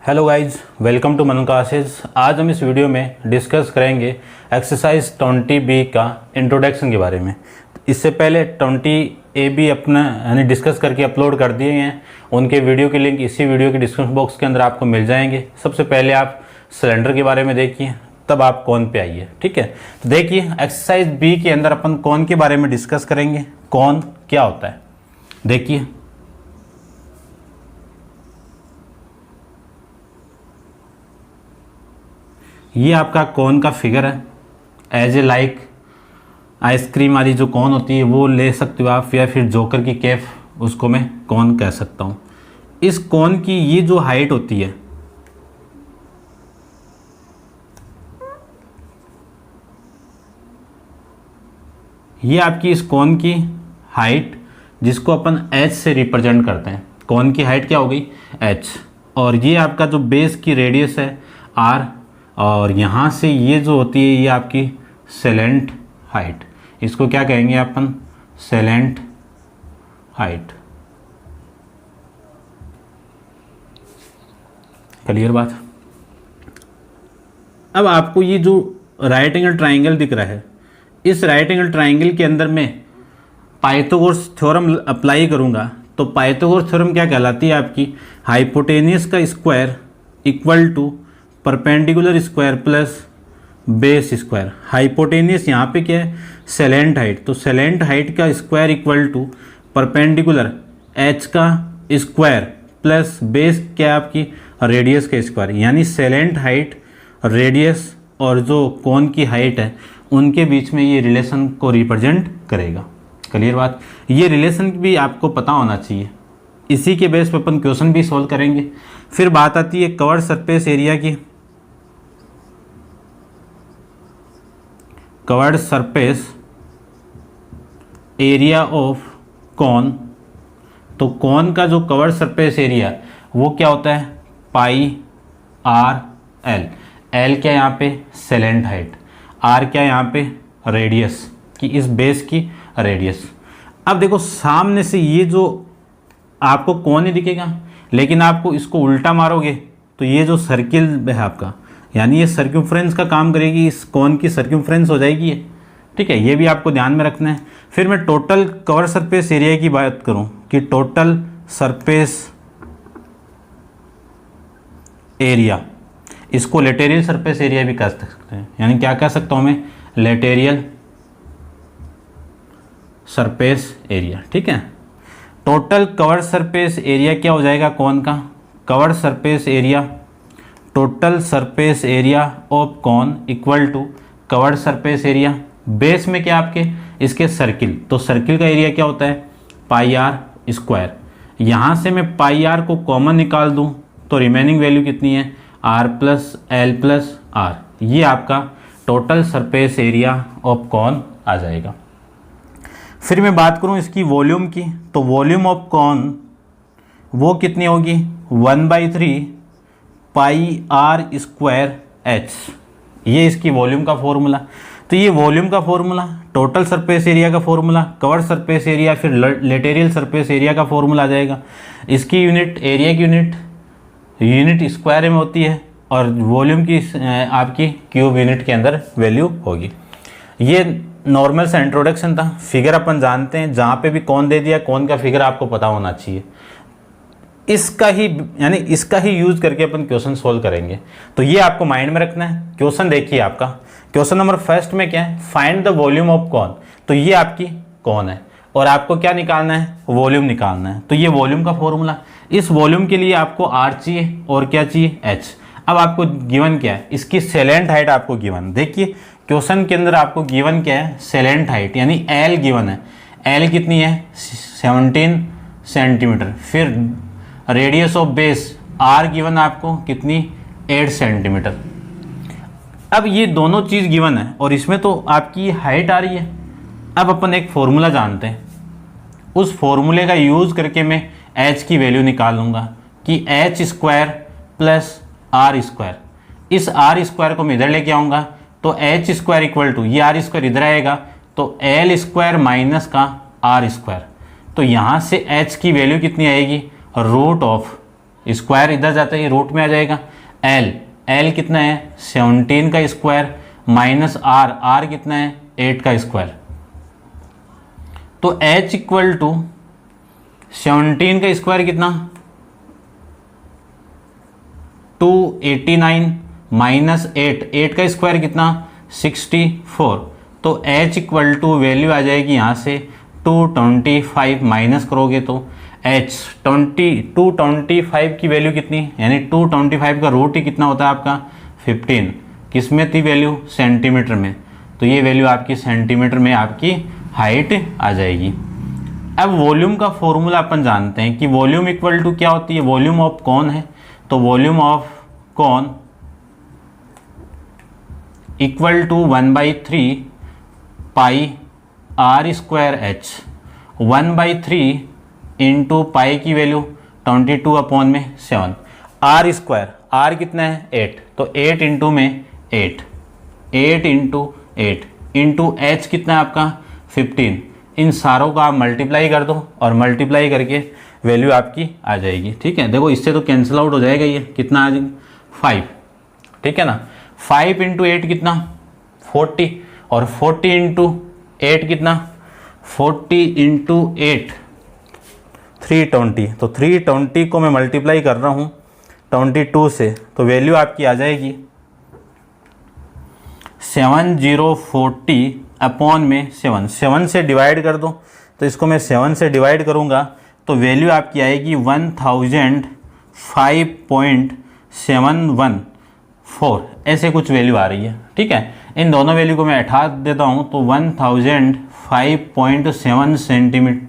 Hello guys, welcome to Manu classes. आज हम इस वीडियो में डिस्कस करेंगे एक्सरसाइज 20B का इंट्रोडक्शन के बारे में। इससे पहले 20AB अपना डिस्कस करके अपलोड कर दिए हैं। उनके वीडियो के लिंक इसी वीडियो के डिस्क्रिप्शन बॉक्स के अंदर आपको मिल जाएंगे। सबसे पहले आप सिलेंडर के बारे में देखिए, तब आप कौन पे आइए। ठीक है, तो देखिए एक्सरसाइज बी के अंदर अपन कौन के बारे में डिस्कस करेंगे। कौन क्या होता है देखिए। ये आपका कौन का फिगर है। एज ए लाइक आइसक्रीम वाली जो कौन होती है वो ले सकते हो आप, या फिर जोकर की कैफ, उसको मैं कौन कह सकता हूँ। इस कौन की ये जो हाइट होती है, ये आपकी इस कौन की हाइट, जिसको अपन h से रिप्रेजेंट करते हैं। कौन की हाइट क्या हो गई h, और ये आपका जो बेस की रेडियस है r, और यहाँ से ये जो होती है ये आपकी सेलेंट हाइट। इसको क्या कहेंगे अपन, सेलेंट हाइट। क्लियर बात। अब आपको ये जो राइट एंगल ट्राइंगल दिख रहा है, इस राइट एंगल ट्राइंगल के अंदर मैं पाइथागोरस थ्योरम अप्लाई करूँगा। तो पाइथागोरस थ्योरम क्या कहलाती है आपकी, हाइपोटेनियस का square equal to perpendicular square plus base square. Hypotenuse यहाँ पे क्या है, सेलेंट हाइट। तो सेलेंट हाइट का square equal to perpendicular h का स्क्वायर प्लस बेस क्या आपकी रेडियस का स्क्वायर। यानी सेलेंट हाइट, रेडियस और जो कोन की हाइट है उनके बीच में ये रिलेशन को रिप्रेजेंट करेगा। क्लियर बात। ये रिलेशन भी आपको पता होना चाहिए। इसी के बेस पर अपन क्वेश्चन भी सॉल्व करेंगे। फिर बात आती है कवर्ड सरफेस एरिया की। Curved surface area of cone. तो कॉन का जो कवर्ड सरफेस एरिया वो क्या होता है, पाई आर एल। एल क्या यहाँ पे सेलेंट हाइट, आर क्या यहाँ पे रेडियस की, इस बेस की रेडियस। अब देखो सामने से ये जो आपको कौन ही दिखेगा, लेकिन आपको इसको उल्टा मारोगे तो ये जो सर्किल है आपका, यानी ये सर्क्यूम्फ्रेंस का काम करेगी। इस कौन की सर्क्यूम्फ्रेंस हो जाएगी ये। ठीक है, ये भी आपको ध्यान में रखना है। फिर मैं टोटल कवर सरफेस एरिया की बात करूं कि टोटल सरफेस एरिया, इसको लेटेरियल सरफेस एरिया भी कह सकते हैं। यानी क्या कह सकता हूं मैं, लेटेरियल सरफेस एरिया। ठीक है, टोटल कवर सरफेस एरिया क्या हो जाएगा कौन का, curved surface area, total surface area of cone equal to curved surface area. Base में क्या आपके इसके सर्किल, तो सर्किल का एरिया क्या होता है, पाई आर स्क्वायर। यहाँ से मैं पाई आर को कॉमन निकाल दूँ तो रिमेनिंग वैल्यू कितनी है, R plus L plus R. ये आपका total surface area of cone आ जाएगा। फिर मैं बात करूँ इसकी वॉल्यूम की, तो वॉल्यूम ऑफ कॉन वो कितनी होगी, 1/3 पाई आर स्क्वायर एच। ये इसकी वॉल्यूम का फॉर्मूला। तो ये वॉल्यूम का फॉर्मूला, टोटल सरफेस एरिया का फॉर्मूला, कवर सरफेस एरिया, फिर लेटेरियल सरफेस एरिया का फॉर्मूला आ जाएगा। इसकी यूनिट, एरिया की यूनिट स्क्वायर में होती है, और वॉल्यूम की आपकी क्यूब यूनिट के अंदर वैल्यू होगी। ये नॉर्मल सा इंट्रोडक्शन था। फिगर अपन जानते हैं, जहाँ पे भी कौन दे दिया, कौन का फिगर आपको पता होना चाहिए। इसका ही यानी इसका ही यूज करके अपन क्वेश्चन सोल्व करेंगे। तो ये आपको माइंड में रखना है। क्वेश्चन देखिए आपका, क्वेश्चन नंबर फर्स्ट में क्या है, find the volume of cone. तो ये आपकी कौन है और आपको क्या निकालना है, वॉल्यूम निकालना है। तो ये वॉल्यूम का फॉर्मूला। इस वॉल्यूम के लिए आपको आर चाहिए और क्या चाहिए, एच। अब आपको गिवन क्या है, इसकी सेलेंट हाइट आपको गिवन। देखिए क्वेश्चन के अंदर आपको गिवन क्या है, सेलेंट हाइट, यानी एल गिवन है। एल कितनी है, 17 सेंटीमीटर। फिर radius of base R given आपको कितनी, 8 सेंटीमीटर। अब ये दोनों चीज़ गिवन है और इसमें तो आपकी हाइट आ रही है। अब अपन एक फॉर्मूला जानते हैं, उस फॉर्मूले का यूज़ करके मैं एच की वैल्यू निकाल लूँगा कि H square plus R square. इस आर स्क्वायर को मैं इधर लेके आऊँगा तो एच स्क्वायर इक्वल टू, ये आर स्क्वायर इधर आएगा तो एल स्क्वायर माइनस का आर स्क्वायर। तो यहाँ से h की वैल्यू कितनी आएगी, रूट ऑफ स्क्वायर इधर जाता है ये रूट में आ जाएगा। एल कितना है 17 का स्क्वायर माइनस आर कितना है 8 का स्क्वायर। तो h इक्वल टू 17 का स्क्वायर कितना 289 माइनस 8 का स्क्वायर कितना 64। तो h इक्वल टू वैल्यू आ जाएगी यहाँ से 225 माइनस करोगे तो h 225 की वैल्यू कितनी यानी 225 का रूट ही कितना होता है आपका 15। किस में थी वैल्यू सेंटीमीटर में, तो ये वैल्यू आपकी सेंटीमीटर में आपकी हाइट आ जाएगी। अब वॉल्यूम का फॉर्मूला अपन जानते हैं कि वॉल्यूम इक्वल टू क्या होती है, वॉल्यूम ऑफ कौन है, तो volume of cone equal to 1/3 pi R square H. 1/3 into pi की वैल्यू 22/7। आर स्क्वायर आर कितना है 8, तो 8 इंटू में 8 इंटू 8 इंटू एच कितना है आपका 15। इन सारों का आप मल्टीप्लाई कर दो और मल्टीप्लाई करके वैल्यू आपकी आ जाएगी। ठीक है, देखो इससे तो कैंसिल आउट हो जाएगा, ये कितना आ जाएगा 5। ठीक है ना, 5 इंटू 8 कितना 40 और 40 इंटू 8 कितना 40 इंटू 8 320। तो 320 को मैं मल्टीप्लाई कर रहा हूँ 22 से, तो वैल्यू आपकी आ जाएगी 7040 अपॉन में 7 से डिवाइड कर दो, तो इसको मैं 7 से डिवाइड करूँगा तो वैल्यू आपकी आएगी 1005.714 ऐसे कुछ वैल्यू आ रही है। ठीक है, इन दोनों वैल्यू को मैं हटा देता हूँ तो 1005.7 सेंटीमीटर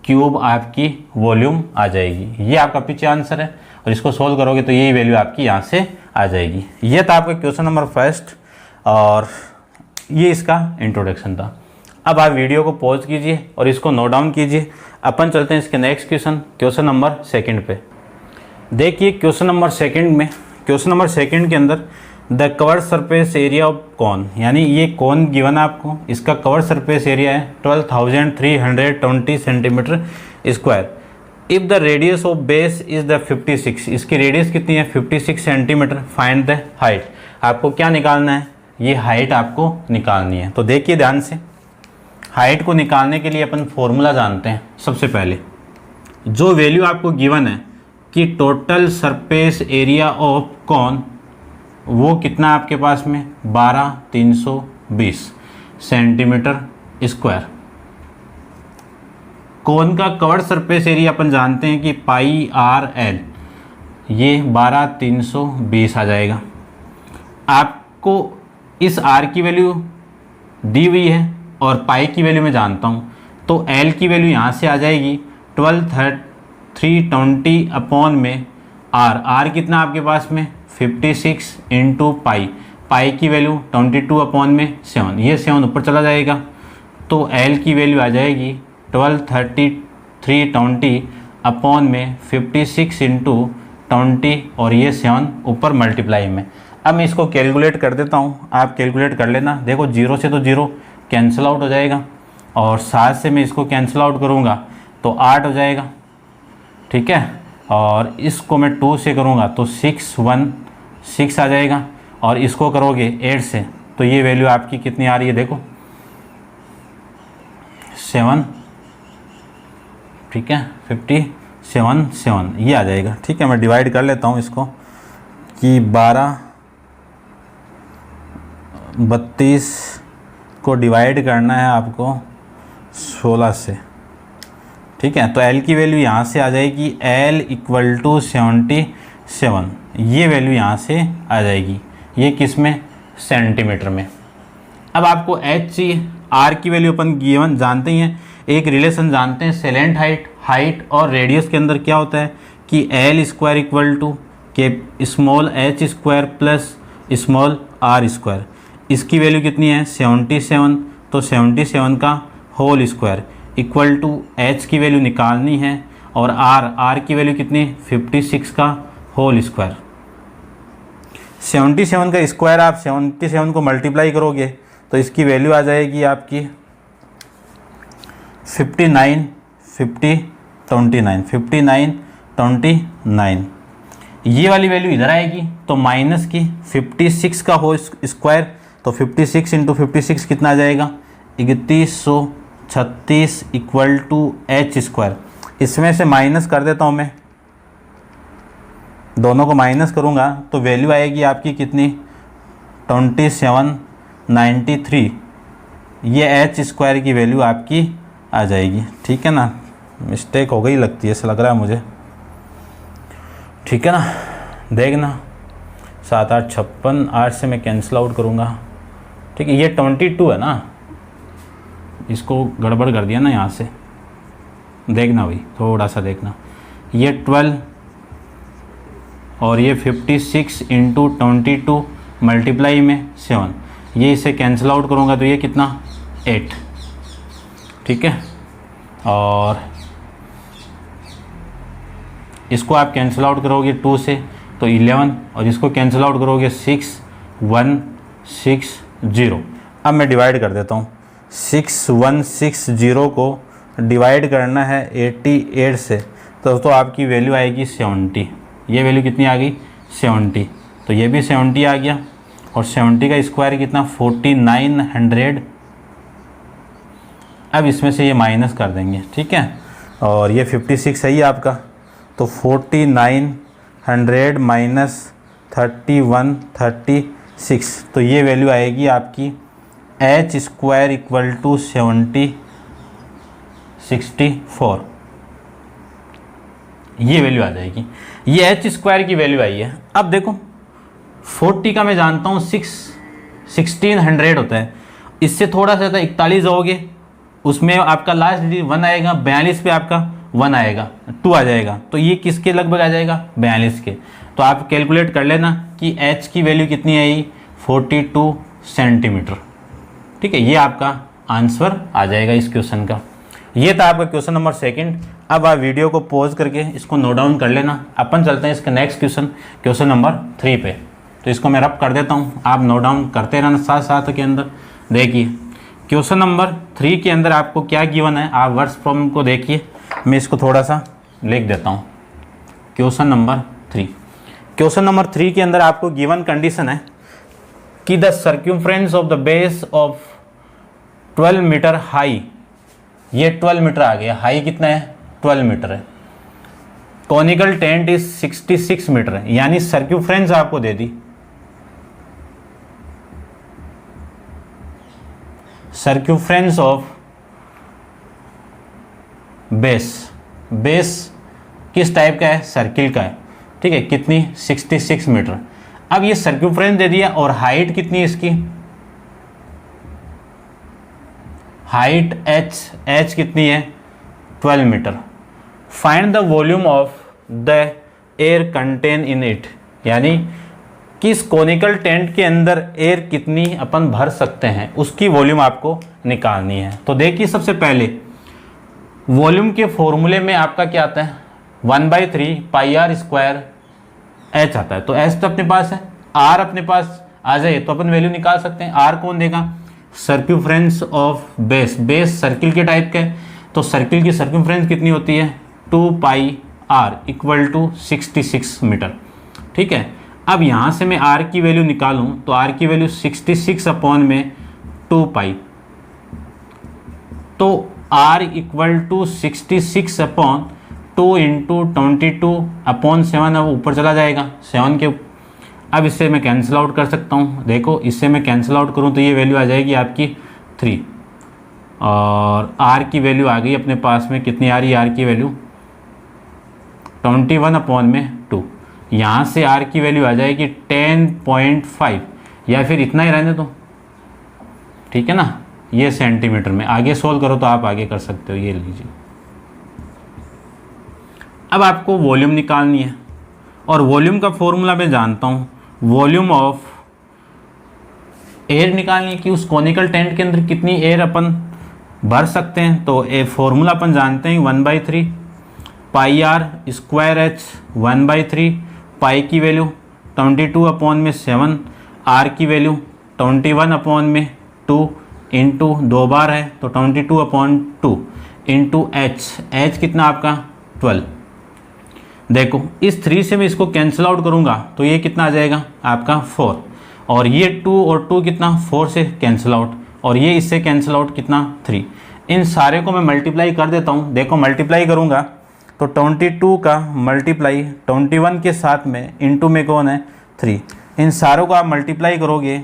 क्यूब आपकी वॉल्यूम आ जाएगी। ये आपका पीछे आंसर है और इसको सोल्व करोगे तो यही वैल्यू आपकी यहाँ से आ जाएगी। ये था आपका क्वेश्चन नंबर फर्स्ट और ये इसका इंट्रोडक्शन था। अब आप वीडियो को पॉज कीजिए और इसको नोट डाउन कीजिए। अपन चलते हैं इसके नेक्स्ट क्वेश्चन नंबर सेकंड पे। देखिए क्वेश्चन नंबर सेकंड में, क्वेश्चन नंबर सेकंड के अंदर the curved surface area of cone, यानी ये कॉन गिवन है आपको, इसका कवर सरफेस एरिया है 12,320 centimetre square. If the radius of base is the 56, इसकी रेडियस कितनी है 56 सेंटीमीटर। फाइंड द हाइट, आपको क्या निकालना है, ये हाइट आपको निकालनी है। तो देखिए ध्यान से, हाइट को निकालने के लिए अपन फॉर्मूला जानते हैं। सबसे पहले जो वैल्यू आपको गिवन है कि total surface area of cone वो कितना आपके पास में 12,320 सेंटीमीटर स्क्वायर। कॉन का कवर सरफेस एरिया अपन जानते हैं कि पाई आर एल, ये 12,320 आ जाएगा। आपको इस आर की वैल्यू दी हुई है और पाई की वैल्यू मैं जानता हूँ, तो एल की वैल्यू यहाँ से आ जाएगी 12,320 अपॉन में आर कितना आपके पास में 56 इंटू पाई की वैल्यू 22/7, ये 7 ऊपर चला जाएगा तो एल की वैल्यू आ जाएगी 12,320 अपॉन में 56 इंटू 20 और ये 7 ऊपर मल्टीप्लाई में। अब मैं इसको कैलकुलेट कर देता हूँ, आप कैलकुलेट कर लेना। देखो 0 से तो 0 कैंसिल आउट हो जाएगा और 7 से मैं इसको कैंसिल आउट करूँगा तो 8 हो जाएगा। ठीक है, और इसको मैं 2 से करूँगा तो 6 आ जाएगा और इसको करोगे 8 से तो ये वैल्यू आपकी कितनी आ रही है, देखो 7। ठीक है, 57 ये आ जाएगा। ठीक है, मैं डिवाइड कर लेता हूँ इसको कि 32 को डिवाइड करना है आपको 16 से। ठीक है, तो L की वैल्यू यहाँ से आ जाएगी L इक्वल टू 77, ये वैल्यू यहाँ से आ जाएगी। ये किस में, सेंटीमीटर में। अब आपको H चाहिए, R की वैल्यू अपन गिवन जानते ही हैं, एक रिलेशन जानते हैं सेलेंट हाइट और रेडियस के अंदर क्या होता है कि L स्क्वायर इक्वल टू के small h square plus small r square. इसकी वैल्यू कितनी है 77, तो 77 का whole square equal to h की वैल्यू निकालनी है और r की वैल्यू कितनी 56 का होल स्क्वायर। 77 का स्क्वायर आप 77 को मल्टीप्लाई करोगे तो इसकी वैल्यू आ जाएगी आपकी 59 29 ये वाली वैल्यू इधर आएगी तो माइनस की 56 का होल स्क्वायर, तो 56 इंटू 56 कितना आ जाएगा 3136 इक्वल टू एच स्क्वायर। इसमें से माइनस कर देता हूँ मैं, दोनों को माइनस करूँगा तो वैल्यू आएगी आपकी कितनी 2793, ये एच स्क्वायर की वैल्यू आपकी आ जाएगी। ठीक है ना, मिस्टेक हो गई लगती है ऐसा लग रहा है मुझे। ठीक है ना, देखना 7 8 56, 8 से मैं कैंसिल आउट करूँगा। ठीक है, ये 22 है ना, इसको गड़बड़ कर दिया ना यहाँ से, देखना भाई थोड़ा सा देखना, ये 12 और ये 56 इंटू 22 मल्टीप्लाई में 7, ये इसे कैंसिल आउट करूँगा तो ये कितना 8। ठीक है, और इसको आप कैंसिल आउट करोगे 2 से तो 11, और इसको कैंसिल आउट करोगे 6160। अब मैं डिवाइड कर देता हूँ, 6160 को डिवाइड करना है 88 से तो आपकी वैल्यू आएगी 70। ये वैल्यू कितनी आ गई 70, तो ये भी 70 आ गया, और 70 का स्क्वायर कितना 4900। अब इसमें से ये माइनस कर देंगे। ठीक है, और ये 56 है ही आपका, तो 4900 माइनस 3136, तो ये वैल्यू आएगी आपकी एच स्क्वायर इक्वल टू 64। ये वैल्यू आ जाएगी, ये एच स्क्वायर की वैल्यू आई है। अब देखो 40 का मैं जानता हूँ 1600 होता है, इससे थोड़ा सा ज़्यादा 41 जाओगे उसमें आपका लास्ट डिजिट 1 आएगा, 42 पे आपका 1 आएगा, 2 आ जाएगा, तो ये किसके लगभग आ जाएगा 42 के। तो आप कैलकुलेट कर लेना कि h की वैल्यू कितनी आई 42 सेंटीमीटर। ठीक है, ये आपका आंसर आ जाएगा इस क्वेश्चन का। ये था आपका क्वेश्चन नंबर 2। अब आप वीडियो को पॉज करके इसको नोट डाउन कर लेना। अपन चलते हैं इसका नेक्स्ट क्वेश्चन नंबर 3 पे। तो इसको मैं रब कर देता हूँ, आप नोट डाउन करते रहना साथ साथ के अंदर। देखिए क्वेश्चन नंबर 3 के अंदर आपको क्या गिवन है, आप वर्ड्स फ्रॉम को देखिए, मैं इसको थोड़ा सा लिख देता हूँ। क्वेश्चन नंबर 3 के अंदर आपको गिवन कंडीशन है कि the circumference of the base of 12 metre high, ये 12 मीटर आ गया, हाई कितना है 12 मीटर है, कॉनिकल टेंट इज 66 मीटर है, यानी सर्क्यूम्फ्रेंस आपको दे दी। सर्क्यूम्फ्रेंस ऑफ बेस किस टाइप का है, सर्किल का है। ठीक है, कितनी 66 मीटर। अब ये सर्क्यूम्फ्रेंस दे दिया, और हाइट कितनी है इसकी, हाइट h कितनी है 12 metre. Find the volume of the air contain in it, यानी किस कोनिकल टेंट के अंदर एयर कितनी अपन भर सकते हैं उसकी वॉल्यूम आपको निकालनी है। तो देखिए सबसे पहले वॉल्यूम के फॉर्मूले में आपका क्या आता है 1/3 पाई आर स्क्वायर एच आता है। तो एच तो अपने पास है, आर अपने पास आ जाए तो अपन वैल्यू निकाल सकते हैं। आर कौन देगा, सर्क्यूम्फ्रेंस ऑफ बेस सर्किल के टाइप का है, तो सर्किल की सर्क्यूम्फ्रेंस कितनी होती है 2 पाई आर इक्वल टू 66 मीटर। ठीक है, अब यहाँ से मैं आर की वैल्यू निकालूं तो आर की वैल्यू 66 अपॉन में 2 पाई, तो R equal to 66 upon 2 into 22 upon 7, अब ऊपर चला जाएगा 7 के। अब इससे मैं कैंसिल आउट कर सकता हूँ, देखो इससे मैं कैंसिल आउट करूँ तो ये वैल्यू आ जाएगी आपकी 3, और आर की वैल्यू आ गई अपने पास में, कितनी आ रही है आर की वैल्यू 21 अपॉन में 2। यहाँ से आर की वैल्यू आ जाएगी 10.5, या फिर इतना ही रहने दो। ठीक है ना, ये सेंटीमीटर में। आगे सोल्व करो तो आप आगे कर सकते हो, ये लीजिए। अब आपको वॉल्यूम निकालनी है, और वॉल्यूम का फॉर्मूला मैं जानता हूँ, वॉल्यूम ऑफ एयर निकालनी है कि उस कॉनिकल टेंट के अंदर कितनी एयर अपन भर सकते हैं। तो ए फॉर्मूला अपन जानते हैं 1/3 पाई आर स्क्वायर एच, 1/3 पाई की वैल्यू 22 अपॉन में 7, आर की वैल्यू 21 अपॉन में 2 इंटू 2 बार है तो 22 अपॉन 2 इंटू एच कितना आपका 12। देखो इस 3 से मैं इसको कैंसिल आउट करूँगा तो ये कितना आ जाएगा आपका 4, और ये 2 और 2 कितना 4 से कैंसिल आउट, और ये इससे कैंसिल आउट कितना 3। इन सारे को मैं मल्टीप्लाई कर देता हूँ। देखो मल्टीप्लाई करूँगा तो 22 का मल्टीप्लाई 21 के साथ में इंटू में कौन है 3, इन सारों को आप मल्टीप्लाई करोगे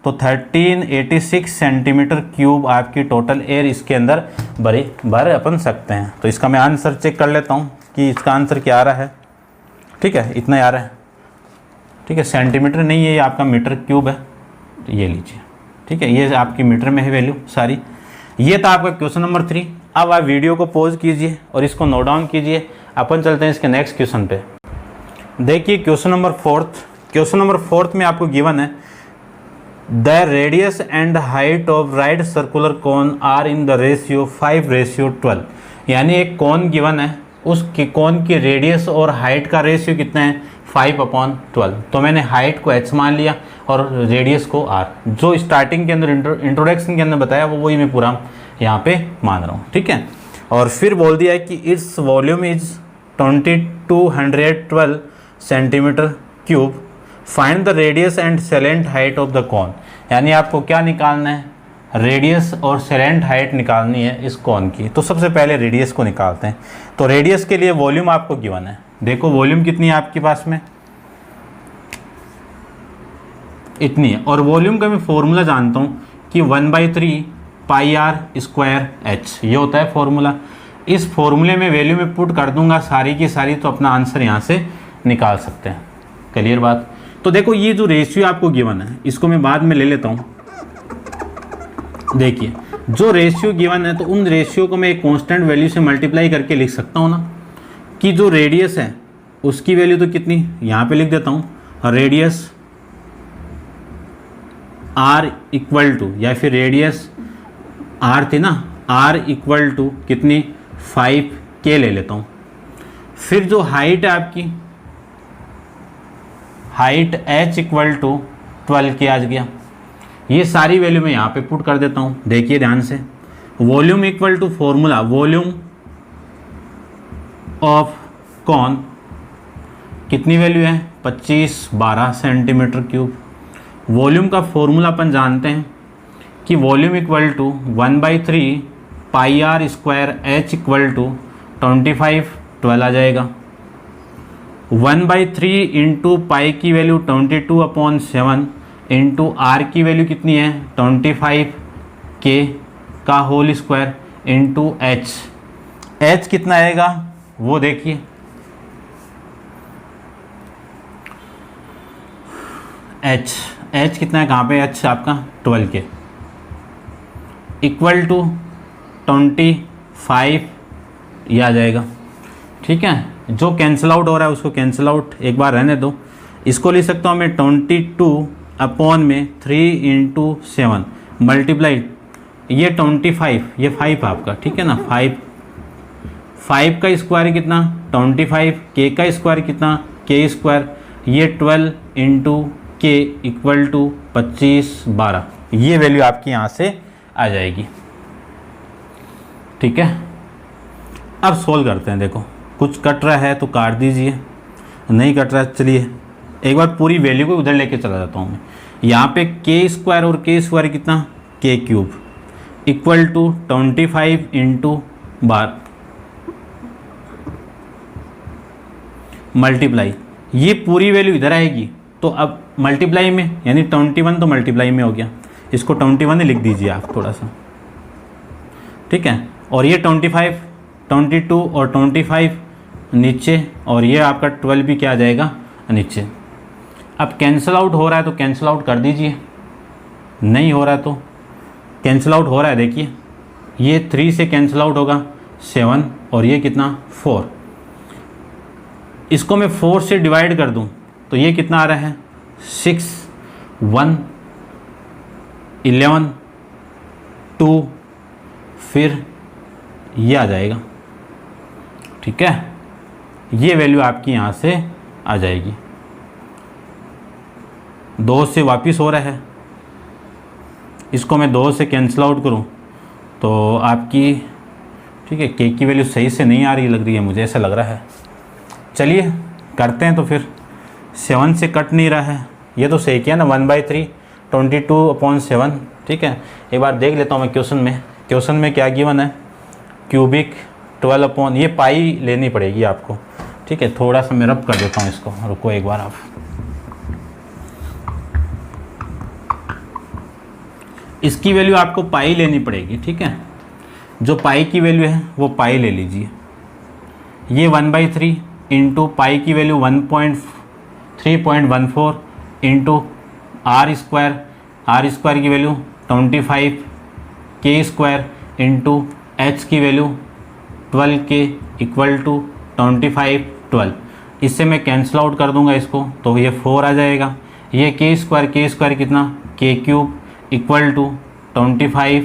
तो 1386 सेंटीमीटर क्यूब आपकी टोटल एयर इसके अंदर भर अपन सकते हैं। तो इसका मैं आंसर चेक कर लेता हूँ कि इसका आंसर क्या आ रहा है। ठीक है, इतना ही आ रहा है। ठीक है, सेंटीमीटर नहीं है, ये आपका मीटर क्यूब है, तो ये लीजिए। ठीक है, ये आपकी मीटर में है वैल्यू सारी। ये था आपका क्वेश्चन नंबर 3। अब आप वीडियो को पॉज कीजिए और इसको नोट डाउन कीजिए। अपन चलते हैं इसके नेक्स्ट क्वेश्चन पे। देखिए क्वेश्चन नंबर 4। क्वेश्चन नंबर 4 में आपको गिवन है the radius and height of right circular cone are in the ratio 5:12। यानी एक कोन गिवन है, उस कोन की रेडियस और हाइट का रेशियो कितना है 5/12। तो मैंने हाइट को h मान लिया और रेडियस को r। जो स्टार्टिंग के अंदर इंट्रोडक्शन के अंदर बताया वो वही मैं पूरा यहाँ पे मान रहा हूँ। ठीक है, और फिर बोल दिया है कि its volume is 2212 centimetre cube, find the radius and salient height of the cone. यानी आपको क्या निकालना है, रेडियस और सेलेंट हाइट निकालनी है इस कोन की। तो सबसे पहले रेडियस को निकालते हैं। तो रेडियस के लिए वॉल्यूम आपको गिवन है। देखो वॉल्यूम कितनी है आपके पास में, इतनी है। और वॉल्यूम का मैं फॉर्मूला जानता हूँ कि 1/3 πr²h, ये होता है फॉर्मूला। इस फॉर्मूले में वैल्यू में पुट कर दूंगा सारी की सारी, तो अपना आंसर यहाँ से निकाल सकते हैं। क्लियर बात। तो देखो ये जो रेशियो आपको गिवन है इसको मैं बाद में ले लेता हूँ। देखिए जो रेशियो गिवन है तो उन रेशियो को मैं एक कांस्टेंट वैल्यू से मल्टीप्लाई करके लिख सकता हूँ ना, कि जो रेडियस है उसकी वैल्यू तो कितनी, यहाँ पे लिख देता हूँ रेडियस r इक्वल टू, या फिर रेडियस r थी ना, r इक्वल टू कितनी 5k ले लेता हूँ। फिर जो हाइट है आपकी, height h equal to 12k आ गया। ये सारी वैल्यू मैं यहाँ पे पुट कर देता हूँ। देखिए ध्यान से, volume equal to formula, volume of cone कितनी वैल्यू है 2512 सेंटीमीटर क्यूब। वॉल्यूम का फॉर्मूला अपन जानते हैं कि volume equal to 1/3 πr² equal to 2512 आ जाएगा। 1/3 इंटू पाई की वैल्यू 22/7 इंटू आर की वैल्यू कितनी है 25k का होल स्क्वायर इंटू h कितना आएगा वो देखिए, h कितना है, कहाँ पे h आपका 12k इक्वल टू 25 ये आ जाएगा। ठीक है, जो कैंसिल आउट हो रहा है उसको कैंसिल आउट एक बार रहने दो। इसको लिख सकता हूँ मैं 22/3 इंटू 7 मल्टीप्लाई, ये 25, ये 5 आपका, ठीक है ना, 5 का स्क्वायर कितना 25, k का स्क्वायर कितना k², ये 12 इंटू k इक्वल टू 2512, ये वैल्यू आपकी यहाँ से आ जाएगी। ठीक है, अब सोल्व करते हैं। देखो कुछ कट रहा है तो काट दीजिए, नहीं कट रहा है चलिए एक बार पूरी वैल्यू को उधर लेके चला जाता हूँ मैं। यहाँ पे k² और k² कितना k³ equal to 25 into 12 multiply, ये पूरी वैल्यू इधर आएगी। तो अब मल्टीप्लाई में यानी 21 तो मल्टीप्लाई में हो गया, इसको 21 लिख दीजिए आप थोड़ा सा। ठीक है, और ये 25, 22 और 25 नीचे, और ये आपका 12 भी क्या आ जाएगा नीचे। अब कैंसिल आउट हो रहा है तो कैंसिल आउट कर दीजिए, नहीं हो रहा है तो कैंसिल आउट हो रहा है। देखिए ये 3 से कैंसिल आउट होगा 7, और ये कितना 4, इसको मैं 4 से डिवाइड कर दूं तो ये कितना आ रहा है 6, 1, 11, 2, फिर ये आ जाएगा। ठीक है, ये वैल्यू आपकी यहाँ से आ जाएगी। 2 से वापस हो रहा है, इसको मैं 2 से कैंसिल आउट करूँ तो आपकी, ठीक है, k की वैल्यू सही से नहीं आ रही लग रही है मुझे, ऐसा लग रहा है। चलिए करते हैं तो फिर 7 से कट नहीं रहा है, ये तो सही किया ना, 1/3 22/7, ठीक है। एक बार देख लेता हूँ मैं क्वेश्चन में क्या गिवन है, क्यूबिक 12 ये पाई लेनी पड़ेगी आपको, ठीक है। थोड़ा सा मैं रब कर देता हूँ इसको, रुको एक बार आप। इसकी वैल्यू आपको पाई लेनी पड़ेगी, ठीक है। जो पाई की वैल्यू है वो पाई ले लीजिए। ये 1/3 इंटू पाई की वैल्यू 1.3.14 इंटू आर स्क्वायर की वैल्यू 25 के स्क्वायर इंटू एच की वैल्यू 12 के इक्वल टू 25 12। इससे मैं कैंसिल आउट कर दूंगा इसको, तो ये 4 आ जाएगा। ये के स्क्वायर कितना, के क्यूब इक्वल टू 25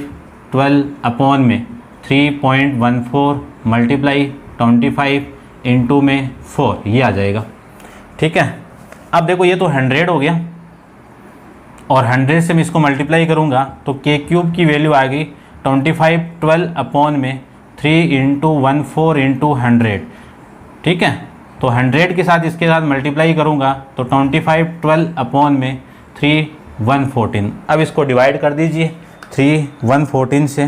12 अपॉन में 3.14 मल्टीप्लाई 25 इंटू में 4, ये आ जाएगा, ठीक है। अब देखो ये तो 100 हो गया और 100 से मैं इसको मल्टीप्लाई करूँगा तो के क्यूब की वैल्यू आ गई 25 12 अपॉन में 3 इंटू 14 इंटू 100, ठीक है। तो 100 के साथ इसके साथ मल्टीप्लाई करूँगा तो 25 12 अपॉन में 3 114। अब इसको डिवाइड कर दीजिए 3 114 से,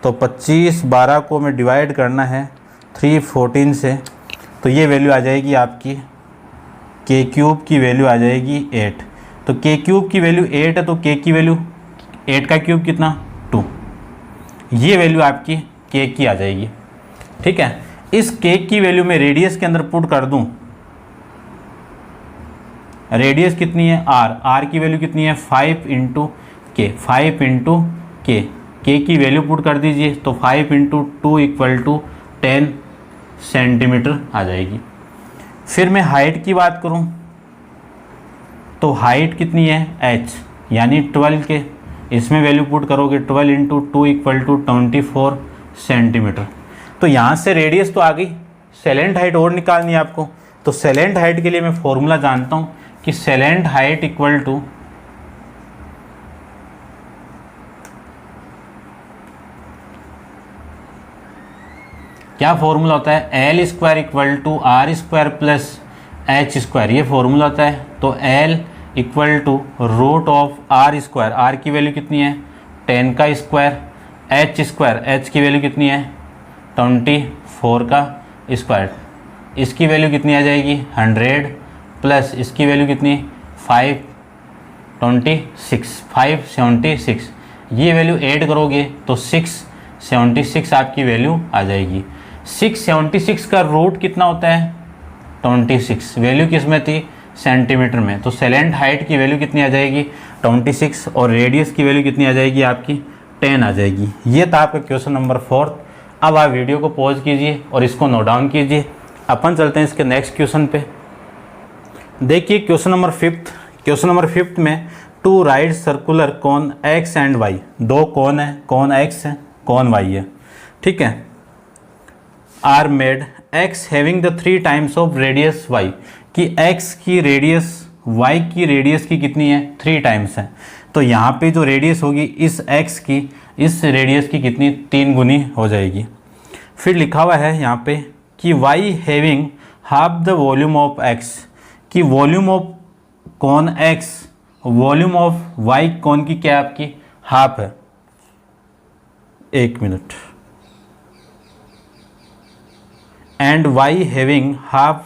तो 25 12 को मैं डिवाइड करना है 3 14 से, तो ये वैल्यू आ जाएगी आपकी, के क्यूब की वैल्यू आ जाएगी 8। तो के क्यूब की वैल्यू 8 है तो के की वैल्यू 8 का क्यूब कितना 2, ये वैल्यू आपकी के की आ जाएगी, ठीक है। इस के की वैल्यू में रेडियस के अंदर पुट कर दूं, रेडियस कितनी है आर की वैल्यू कितनी है 5 इंटू के, 5 इंटू के की वैल्यू पुट कर दीजिए तो 5 इंटू 2 इक्वल टू 10 सेंटीमीटर आ जाएगी। फिर मैं हाइट की बात करूं तो हाइट कितनी है h यानी 12 के, इसमें वैल्यू पुट करोगे 12 इंटू 2 इक्वल टू 24 सेंटीमीटर। तो यहाँ से रेडियस तो आ गई, सेलेंट हाइट और निकालनी है आपको। तो सेलेंट हाइट के लिए मैं फॉर्मूला जानता हूँ कि सेलेंट हाइट इक्वल टू क्या फॉर्मूला होता है, L square equal to R square plus H square, ये फॉर्मूला होता है। तो L equal to root of R square, R की वैल्यू कितनी है 10 का स्क्वायर, एच स्क्वायर, एच की वैल्यू कितनी है 24 का स्क्वायर, इसकी वैल्यू कितनी आ जाएगी 100 प्लस इसकी वैल्यू कितनी 576, ये वैल्यू ऐड करोगे तो 676 आपकी वैल्यू आ जाएगी। 676 का रूट कितना होता है 26, वैल्यू किस में थी सेंटीमीटर में, तो सेलेंट हाइट की वैल्यू कितनी आ जाएगी 26 और रेडियस की वैल्यू कितनी आ जाएगी आपकी 10 आ जाएगी। ये था आपका क्वेश्चन नंबर 4। अब आप वीडियो को पॉज कीजिए और इसको नोट डाउन कीजिए। अपन चलते हैं इसके नेक्स्ट क्वेश्चन पे। देखिए क्वेश्चन नंबर 5 में two right circular cone x and y, दो कोन है, कोन x है कोन y है, ठीक है। Are made x having the 3 times of radius y, कि x की रेडियस y की रेडियस की कितनी है 3 टाइम्स है। तो यहाँ पे जो रेडियस होगी इस x की इस रेडियस की कितनी 3 गुनी हो जाएगी। फिर लिखा हुआ है यहाँ पे कि y having half the volume of x, कि वॉल्यूम ऑफ कौन x, वॉल्यूम ऑफ y कौन की क्या आपकी हाफ है। एक minute, and y having half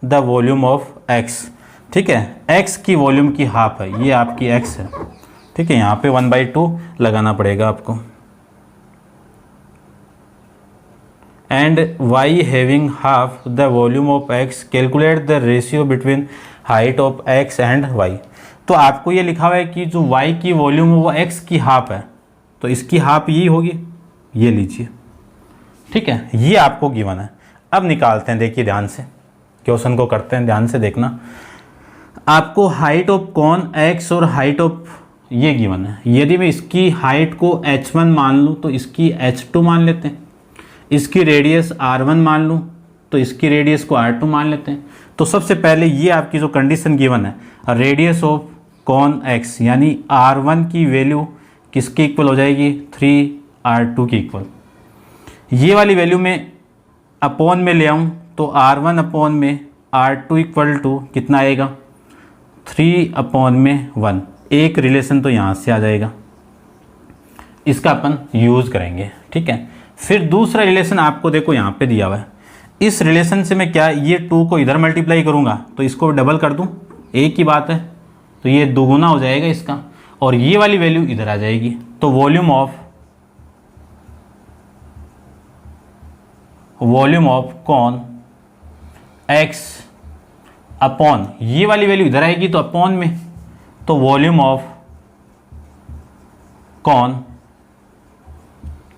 the volume of x, ठीक है। x की वॉल्यूम की हाफ है, ये आपकी x है, ठीक है। यहाँ पे 1/2 लगाना पड़ेगा आपको। And y having half the volume of x, calculate the ratio between height of x and y। तो आपको ये लिखा हुआ है कि जो y की वॉल्यूम है वो x की हाफ है, तो इसकी हाफ ये होगी, ये लीजिए, ठीक है। ये आपको गिवन है। अब निकालते हैं, देखिए ध्यान से क्वेश्चन को करते हैं, ध्यान से देखना। आपको हाइट ऑफ कौन x और हाइट ऑफ ये गिवन है। यदि मैं इसकी हाइट को h1 मान लूँ तो इसकी h2 मान लेते हैं, इसकी रेडियस r1 मान लूँ तो इसकी रेडियस को r2 मान लेते हैं। तो सबसे पहले ये आपकी जो कंडीशन गिवन है, रेडियस ऑफ कौन x यानी r1 की वैल्यू किसके इक्वल हो जाएगी 3r2 के इक्वल। ये वाली वैल्यू में अपॉन में ले आऊँ तो r1 अपॉन में R2 इक्वल टू कितना आएगा 3/1। एक रिलेशन तो यहाँ से आ जाएगा, इसका अपन यूज़ करेंगे, ठीक है। फिर दूसरा रिलेशन आपको देखो यहाँ पे दिया हुआ है, इस रिलेशन से मैं क्या ये 2 को इधर मल्टीप्लाई करूँगा तो इसको डबल कर दूँ, एक ही बात है, तो ये दोगुना हो जाएगा इसका, और ये वाली वैल्यू इधर आ जाएगी। तो volume of cone x upon ये वाली वैल्यू इधर आएगी तो अपॉन में, तो वॉल्यूम ऑफ कॉन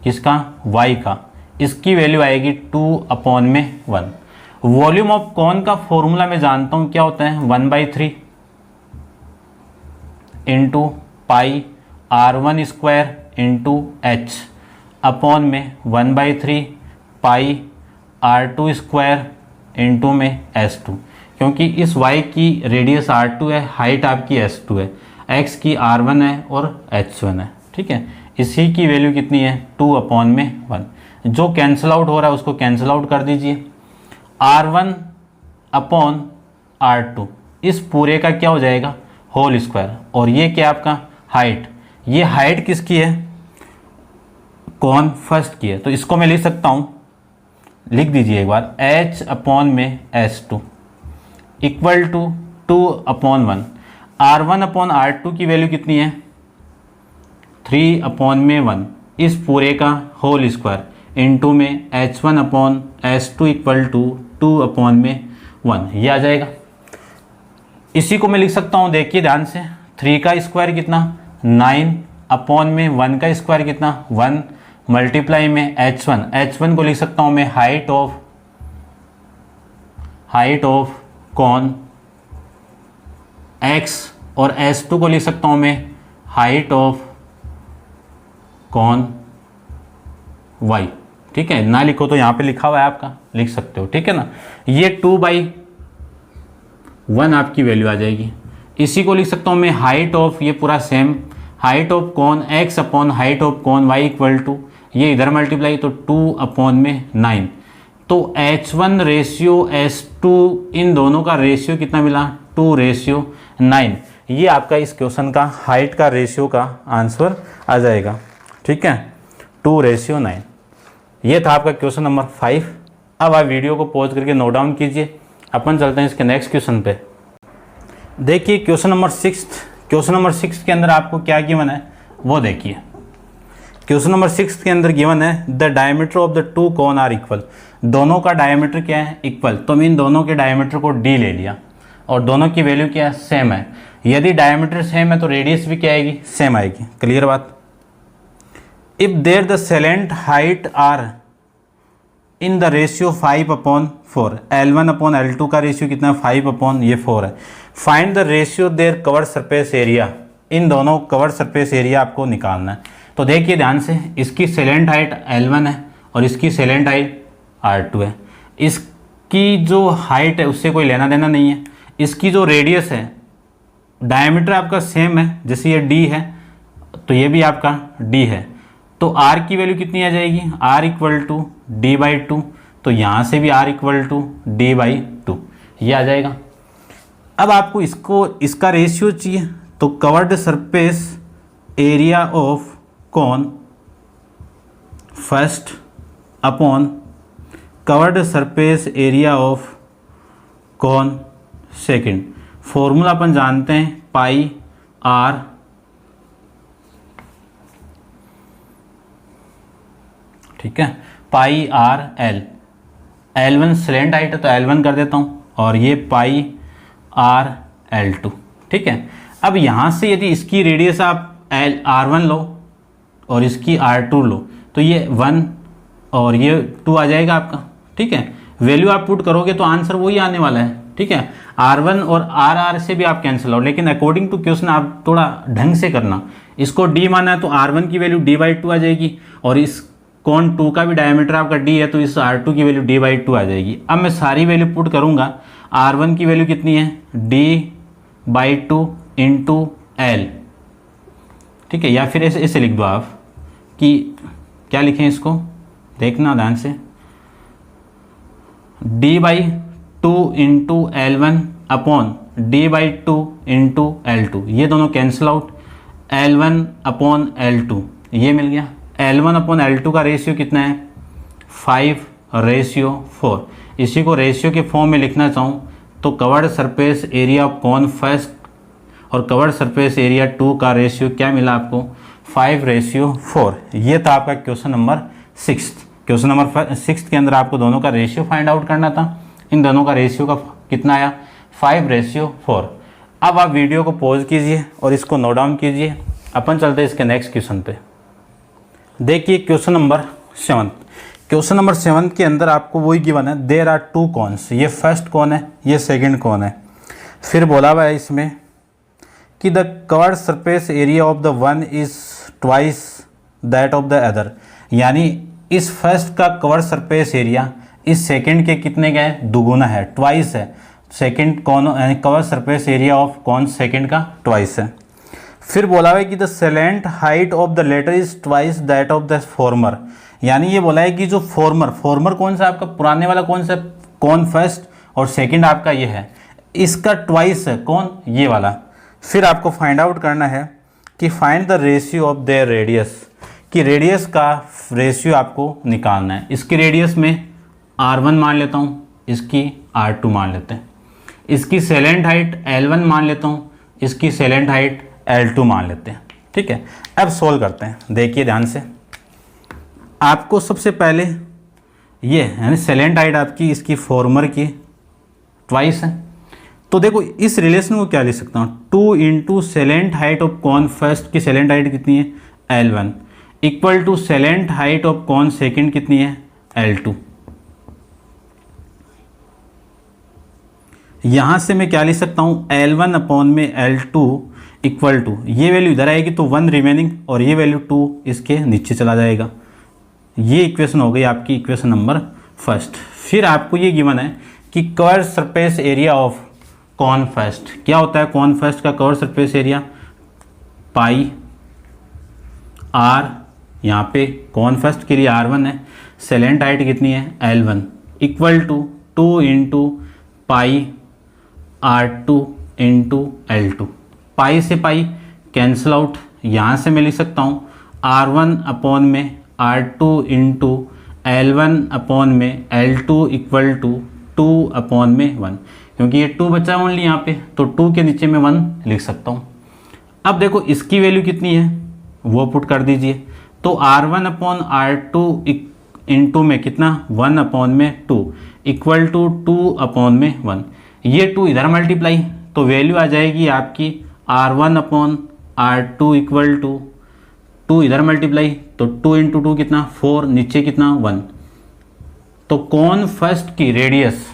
किसका y का, इसकी वैल्यू आएगी 2/1। वॉल्यूम ऑफ कॉन का फॉर्मूला मैं जानता हूं क्या होता है 1/3 इंटू पाई R1² इंटू h अपॉन में 1/3 पाई R2² इंटू में S2, क्योंकि इस y की रेडियस R2 है, हाइट आपकी S2 है, x की R1 है और H1 है, ठीक है। इसी की वैल्यू कितनी है 2/1। जो कैंसिल आउट हो रहा है उसको कैंसिल आउट कर दीजिए। R1/R2 इस पूरे का क्या हो जाएगा होल स्क्वायर, और ये क्या आपका हाइट, ये हाइट किसकी है कॉन फर्स्ट की है, तो इसको मैं लिख सकता हूँ, लिख दीजिए एक बार, h/S2 इक्वल टू 2/1। R1/R2 की वैल्यू कितनी है 3/1, इस पूरे का होल स्क्वायर इंटू में h1/S2 इक्वल टू 2/1, ये आ जाएगा। इसी को मैं लिख सकता हूँ, देखिए ध्यान से, 3 का स्क्वायर कितना 9/1 का स्क्वायर कितना 1 मल्टीप्लाई में h1 को लिख सकता हूँ मैं हाइट ऑफ कॉन x, और S2 को लिख सकता हूँ मैं हाइट ऑफ कॉन y, ठीक है। ना लिखो तो यहाँ पे लिखा हुआ है आपका, लिख सकते हो, ठीक है ना। ये 2/1 आपकी वैल्यू आ जाएगी। इसी को लिख सकता हूँ मैं हाइट ऑफ, ये पूरा same, height of cone x upon height of cone y equal to, ये इधर मल्टीप्लाई तो 2/9। तो H1/S2 इन दोनों का रेशियो कितना मिला 2/9। ये आपका इस क्वेश्चन का हाइट का रेशियो का आंसर आ जाएगा, ठीक है, 2/9। ये था आपका क्वेश्चन नंबर 5। अब आप वीडियो को पॉज करके नोट डाउन कीजिए, अपन चलते हैं इसके नेक्स्ट क्वेश्चन पे। देखिए क्वेश्चन नंबर 6 के अंदर आपको क्या गिवन है वो देखिए। क्वेश्चन नंबर 6 के अंदर गिवन है the diameter of the 2 cone are equal, दोनों का डायमीटर क्या है इक्वल, तो मैं इन दोनों के डायमीटर को d ले लिया और दोनों की वैल्यू क्या है सेम है। यदि डायमीटर सेम है तो रेडियस भी क्या आएगी सेम आएगी, क्लियर बात। If their the slant height are in the ratio 5/4, L1/L2 का रेशियो कितना 5/4 है। Find the ratio their cover surface area, इन दोनों कवर सरफेस एरिया आपको निकालना है। तो देखिए ध्यान से, इसकी सेलेंट हाइट L1 है और इसकी सेलेंट हाइट R2 है। इसकी जो हाइट है उससे कोई लेना देना नहीं है। इसकी जो रेडियस है, डायमीटर आपका सेम है, जैसे ये D है तो ये भी आपका D है, तो R की वैल्यू कितनी आ जाएगी R इक्वल टू D/2, तो यहाँ से भी R इक्वल टू D/2 ये आ जाएगा। अब आपको इसका रेशियो चाहिए, तो covered surface area of cone first upon covered surface area of cone second, formula अपन जानते हैं पाई R, ठीक है, pi R L, L1 slant height है तो L1 कर देता हूँ, और ये पाई R L2, ठीक है। अब यहाँ से यदि इसकी रेडियस आप R1 लो और इसकी R2 लो तो ये 1 और ये 2 आ जाएगा आपका, ठीक है। वैल्यू आप पुट करोगे तो आंसर वही आने वाला है, ठीक है। R1 और R से भी आप कैंसिल आउट, लेकिन अकॉर्डिंग टू क्वेश्चन आप थोड़ा ढंग से करना। इसको D माना है तो R1 की वैल्यू D/2 आ जाएगी, और इस कॉन 2 का भी डायमीटर आपका D है तो इस R2 की वैल्यू D/2 आ जाएगी। अब मैं सारी वैल्यू पुट करूँगा, R1 की वैल्यू कितनी है D/2 इंटू L, ठीक है, या फिर ऐसे लिख दो आप कि क्या लिखें इसको, देखना ध्यान से, D/2 2 into L1 upon D/2 into L2, ये दोनों cancel out, L1 upon L2 ये मिल गया। L1 अपॉन L2 का रेशियो कितना है 5:4। इसी को रेशियो के फॉर्म में लिखना चाहूँ तो covered surface area of cone first और कवर्ड सरफेस एरिया 2 का रेशियो क्या मिला आपको 5:4। ये था आपका क्वेश्चन नंबर 6। क्वेश्चन नंबर 6 के अंदर आपको दोनों का रेशियो फाइंड आउट करना था। इन दोनों का रेशियो का कितना आया 5:4। अब आप वीडियो को पॉज कीजिए और इसको नोट डाउन कीजिए। अपन चलते हैं इसके नेक्स्ट क्वेश्चन पे। देखिए क्वेश्चन नंबर 7। क्वेश्चन नंबर 7 के अंदर आपको वही गिवन है, देयर आर 2 कॉन्स। ये फर्स्ट कॉन है, ये सेकंड कॉन है। फिर बोला हुआ है इसमें कि the curved surface area of the one is twice that of the other, यानी इस फर्स्ट का कवर्ड सरफेस एरिया इस सेकंड के कितने का है, दुगुना है, ट्वाइस है। सेकंड कॉन यानी curved surface area of cone second का ट्वाइस है। फिर बोला है कि the slant height of the latter is twice that of the former, यानी ये बोला है कि जो फॉर्मर कौन सा आपका पुराने वाला कौन सा कौन फर्स्ट और सेकंड आपका ये है, इसका ट्वाइस है कौन ये वाला। फिर आपको फाइंड आउट करना है कि find the ratio of their radius, कि रेडियस का रेशियो आपको निकालना है। इसकी रेडियस में R1 मान लेता हूँ, इसकी R2 मान लेते हैं। इसकी सेलेंट हाइट L1 मान लेता हूँ, इसकी सेलेंट हाइट L2 मान लेते हैं। ठीक है, अब सोल्व करते हैं। देखिए ध्यान से, आपको सबसे पहले ये यानी सेलेंट हाइट आपकी इसकी फॉर्मर की ट्वाइस है, तो देखो इस रिलेशन को क्या लिख सकता हूँ 2 into slant height of cone first की सेलेंट हाइट कितनी है L1 equal to slant height of cone second कितनी है L2। यहाँ से मैं क्या लिख सकता हूँ L1 अपॉन में L2 इक्वल टू, ये वैल्यू इधर आएगी तो 1 रिमेनिंग और ये वैल्यू 2 इसके नीचे चला जाएगा। ये इक्वेशन हो गई आपकी इक्वेशन नंबर फर्स्ट। फिर आपको ये गिवन है कि curved surface area of cone first, क्या होता है कॉन फर्स्ट का curved surface area pi R, यहाँ पे कॉन फर्स्ट के लिए R1 है, सेलेंट हाइट कितनी है L1 equal to 2 into pi R2 into L2। Pi से पाई कैंसिल आउट, यहाँ से मैं लिख सकता हूँ R1 अपॉन में R2 इंटू L1 अपॉन में L2 इक्वल टू 2 अपॉन में 1, क्योंकि ये 2 बचा ओनली यहाँ पे तो 2 के नीचे मैं 1 लिख सकता हूँ। अब देखो इसकी वैल्यू कितनी है वो पुट कर दीजिए, तो R1 अपॉन R2 इंटू में कितना 1 अपॉन में 2 इक्वल टू 2 अपॉन में 1। ये 2 इधर मल्टीप्लाई तो वैल्यू आ जाएगी आपकी R1 upon R2 equal to 2 इधर मल्टीप्लाई तो 2 इंटू 2 कितना 4, नीचे कितना 1। तो कॉन फर्स्ट की रेडियस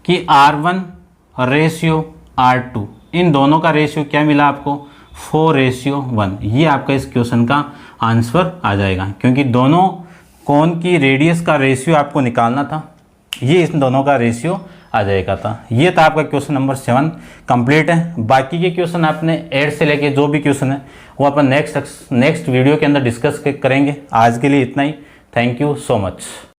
कि R1 रेशियो R2, इन दोनों का रेशियो क्या मिला आपको 4:1। ये आपका इस क्वेश्चन का आंसर आ जाएगा, क्योंकि दोनों कॉन की रेडियस का रेशियो आपको निकालना था, ये इन दोनों का रेशियो आ जाएगा था। ये था आपका क्वेश्चन नंबर 7 कंप्लीट है। बाकी के क्वेश्चन आपने 8 से लेके जो भी क्वेश्चन है वो अपन नेक्स्ट वीडियो के अंदर डिस्कस करेंगे। आज के लिए इतना ही। Thank you so much.